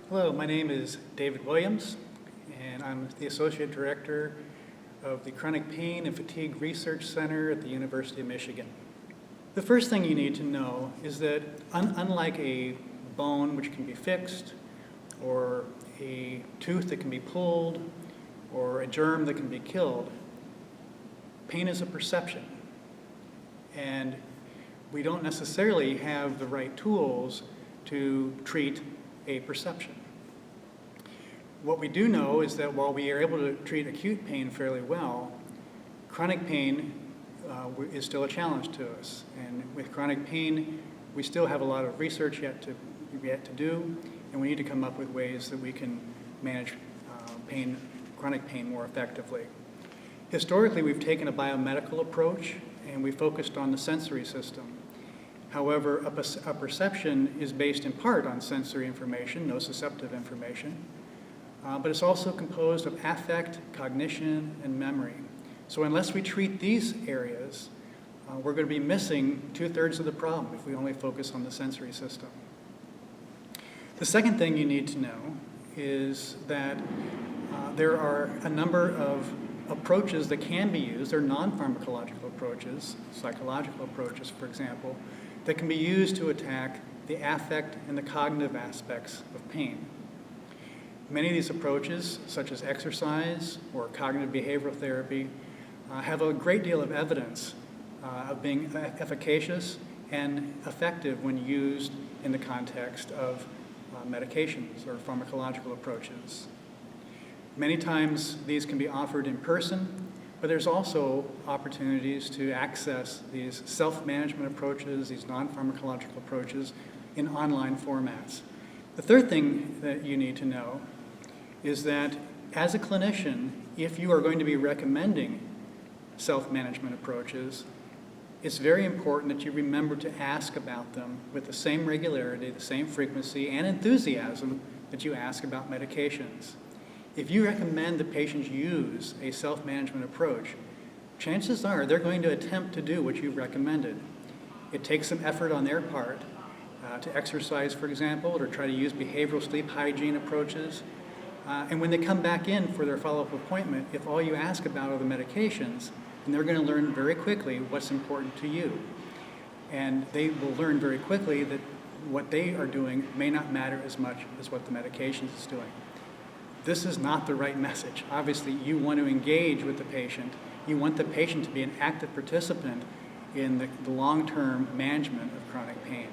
Hello, my name is David Williams, and I'm the Associate Director of the Chronic Pain and Fatigue Research Center at the University of Michigan. The first thing you need to know is that unlike a bone which can be fixed, or a tooth that can be pulled, or a germ that can be killed, pain is a perception. And we don't necessarily have the right tools to treat a perception. What we do know is that while we are able to treat acute pain fairly well, chronic pain is still a challenge to us. And with chronic pain, we still have a lot of research yet to do, and we need to come up with ways that we can manage chronic pain more effectively. Historically, we've taken a biomedical approach, and we focused on the sensory system. However, a perception is based in part on sensory information, nociceptive information, but it's also composed of affect, cognition, and memory. So unless we treat these areas, we're going to be missing 2/3 of the problem if we only focus on the sensory system. The second thing you need to know is that there are a number of approaches that can be used. They're non-pharmacological approaches, psychological approaches, for example, that can be used to attack the affect and the cognitive aspects of pain. Many of these approaches, such as exercise or cognitive behavioral therapy, have a great deal of evidence of being efficacious and effective when used in the context of medications or pharmacological approaches. Many times these can be offered in person, but there's also opportunities to access these self-management approaches, these non-pharmacological approaches, in online formats. The third thing that you need to know is that as a clinician, if you are going to be recommending self-management approaches, it's very important that you remember to ask about them with the same regularity, the same frequency, and enthusiasm that you ask about medications. If you recommend that patients use a self-management approach, chances are they're going to attempt to do what you've recommended. It takes some effort on their part to exercise, for example, or try to use behavioral sleep hygiene approaches. And when they come back in for their follow-up appointment, if all you ask about are the medications, then they're going to learn very quickly what's important to you. And they will learn very quickly that what they are doing may not matter as much as what the medication is doing. This is not the right message. Obviously, you want to engage with the patient. You want the patient to be an active participant in the long-term management of chronic pain.